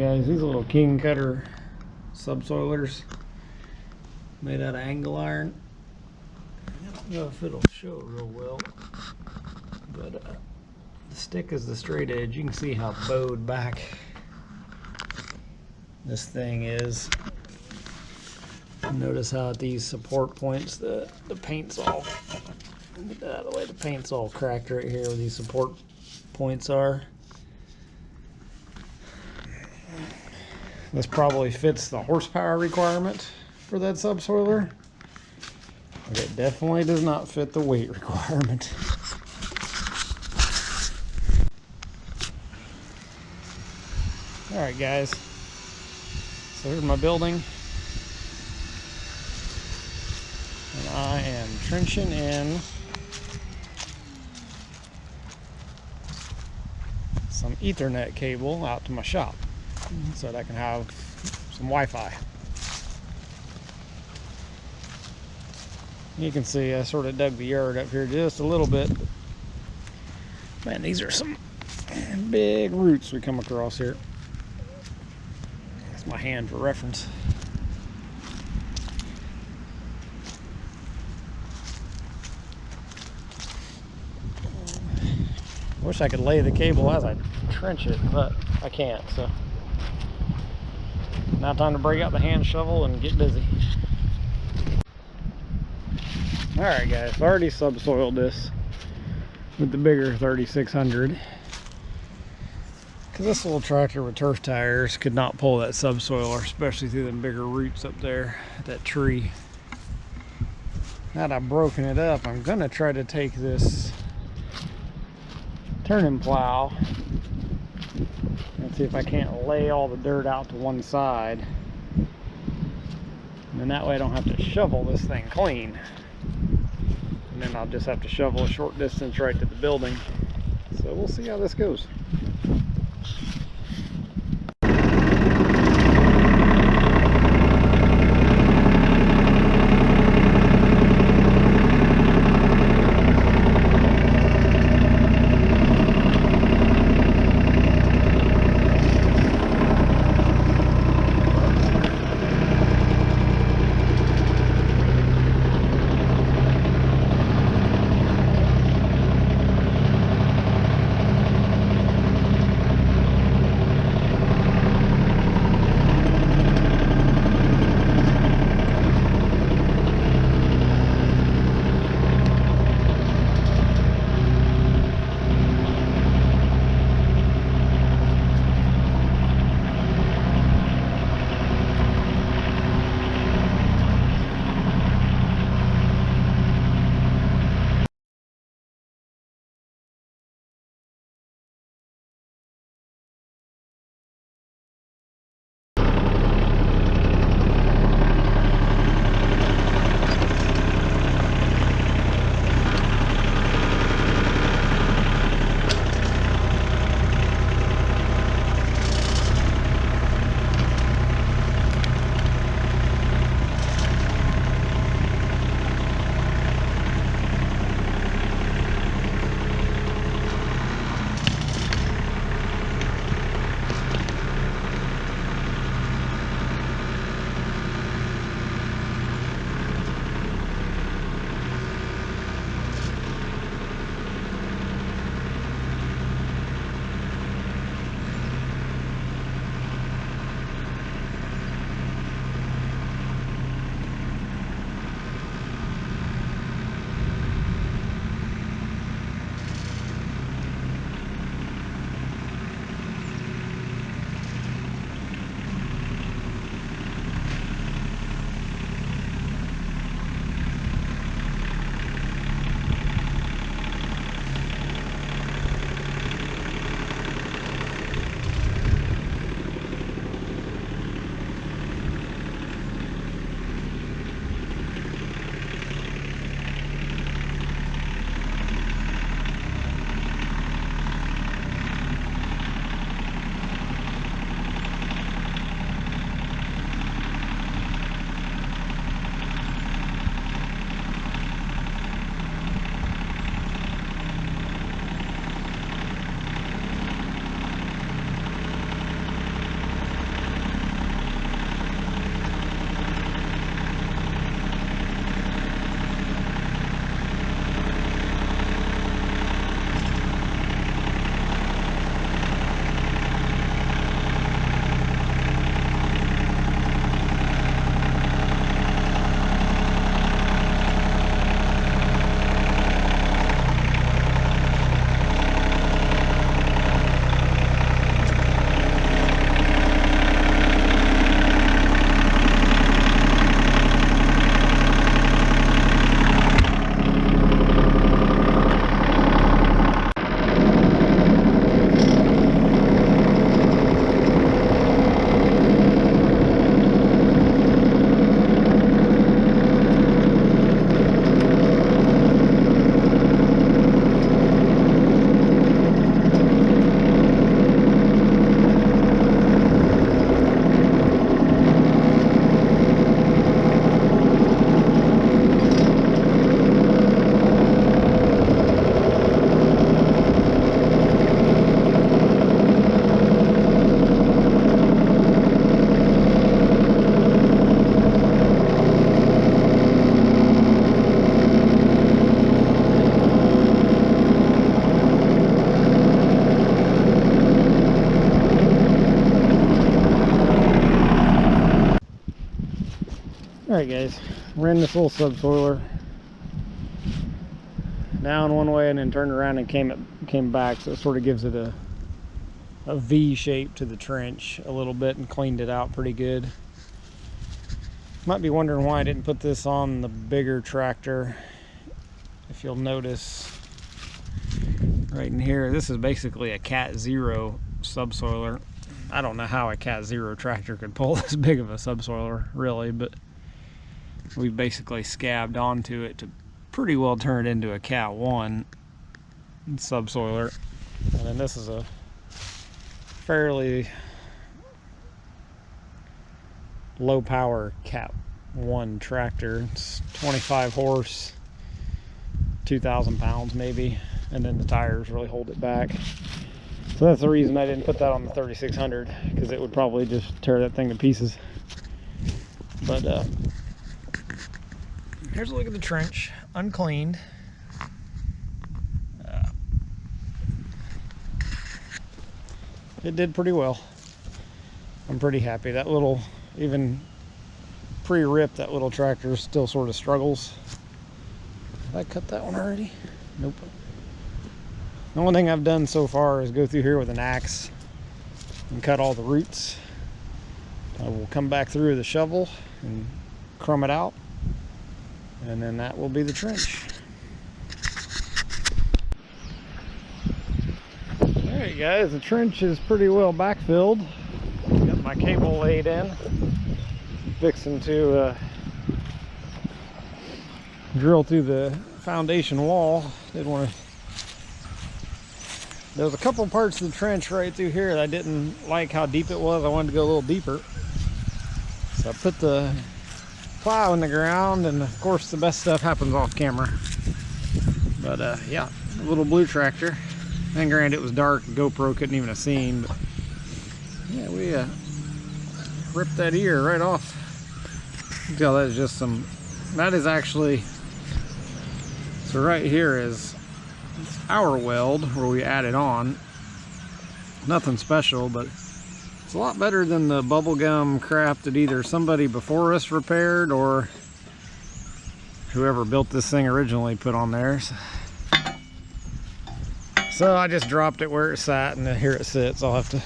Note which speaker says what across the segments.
Speaker 1: guys, these little king cutter subsoilers made out of angle iron. I don't know if it'll show real well, but the stick is the straight edge. You can see how bowed back this thing is. Notice how at these support points the paint's all, get that out of the way, the paint's all cracked right here where these support points are. This probably fits the horsepower requirement for that subsoiler. But it definitely does not fit the weight requirement. Alright guys, so here's my building. And I am trenching in some Ethernet cable out to my shop so that I can have some Wi-Fi. You can see I sort of dug the yard up here just a little bit. Man, these are some big roots we come across here. That's my hand for reference. I wish I could lay the cable as I trench it, but I can't, so now time to break out the hand shovel and get busy. Alright guys, I already subsoiled this with the bigger 3600 because this little tractor with turf tires could not pull that subsoiler, especially through them bigger roots up there at that tree. Now that I've broken it up, I'm gonna try to take this turning plow and see if I can't lay all the dirt out to one side, and then that way I don't have to shovel this thing clean, and then I'll just have to shovel a short distance right to the building. So we'll see how this goes. Alright guys, ran this little subsoiler down one way and then turned around and came back, so it sort of gives it a V shape to the trench a little bit and cleaned it out pretty good. Might be wondering why I didn't put this on the bigger tractor. If you'll notice right in here, this is basically a Cat 0 subsoiler. I don't know how a Cat 0 tractor could pull this big of a subsoiler really, but we've basically scabbed onto it to pretty well turn it into a Cat 1 subsoiler. And then this is a fairly low power Cat 1 tractor. It's 25 horse, 2,000 pounds maybe, and then the tires really hold it back. So that's the reason I didn't put that on the 3600, because it would probably just tear that thing to pieces. But here's a look at the trench, uncleaned. It did pretty well. I'm pretty happy. That little, even pre-ripped, that little tractor still sort of struggles. Did I cut that one already? Nope. The only thing I've done so far is go through here with an axe and cut all the roots. I will come back through with a shovel and crumb it out, and then that will be the trench. Alright guys, the trench is pretty well backfilled. Got my cable laid in. Fixing to drill through the foundation wall. Didn't want to. There was a couple parts of the trench right through here that I didn't like how deep it was. I wanted to go a little deeper. So I put the plow in the ground, and of course the best stuff happens off camera. But yeah, a little blue tractor. And granted, it was dark, GoPro couldn't even have seen, but yeah, we ripped that ear right off. You can tell that is just some, that is actually, so right here is our weld where we added on. Nothing special, but it's a lot better than the bubblegum crap that either somebody before us repaired or whoever built this thing originally put on there. So I just dropped it where it sat, and here it sits. I'll have to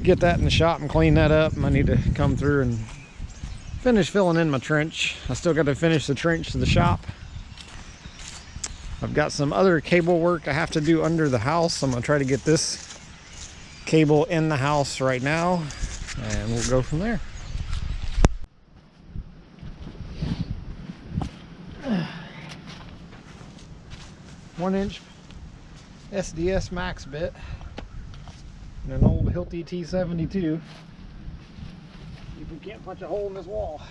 Speaker 1: get that in the shop and clean that up. I need to come through and finish filling in my trench. I still got to finish the trench to the shop. I've got some other cable work I have to do under the house. I'm going to try to get this cable in the house right now, and we'll go from there. One-inch SDS max bit and an old Hilti T72. See if we can't punch a hole in this wall.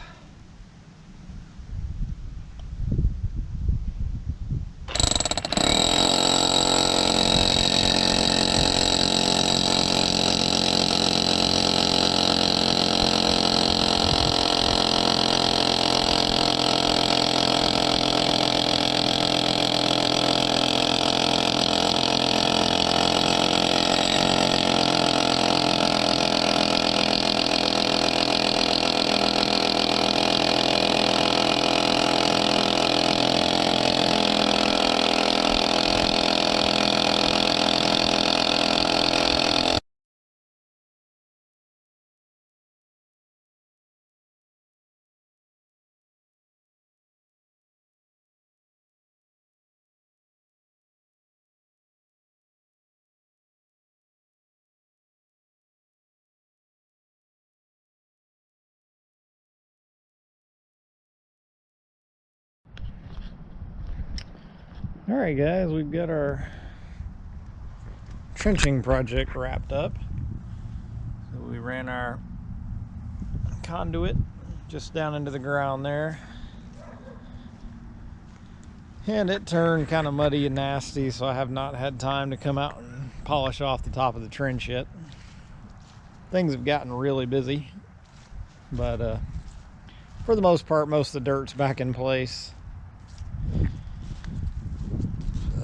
Speaker 1: Alright guys, we've got our trenching project wrapped up. So we ran our conduit just down into the ground there. And it turned kind of muddy and nasty, so I have not had time to come out and polish off the top of the trench yet. Things have gotten really busy, but for the most part, most of the dirt's back in place.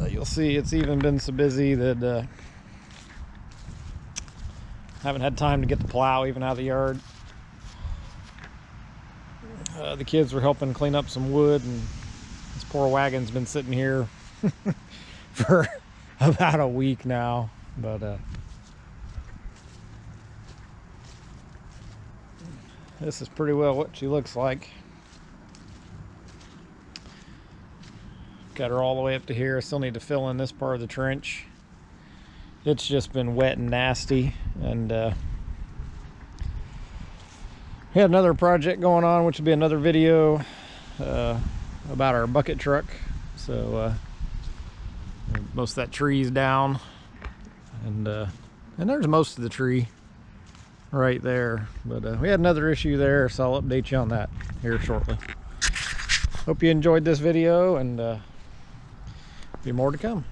Speaker 1: You'll see it's even been so busy that haven't had time to get the plow even out of the yard. The kids were helping clean up some wood, and this poor wagon's been sitting here for about a week now. But this is pretty well what she looks like. Got her all the way up to here. I still need to fill in this part of the trench. It's just been wet and nasty, and we had another project going on, which will be another video about our bucket truck. So most of that tree's down, and there's most of the tree right there. But we had another issue there, so I'll update you on that here shortly. Hope you enjoyed this video, and be more to come.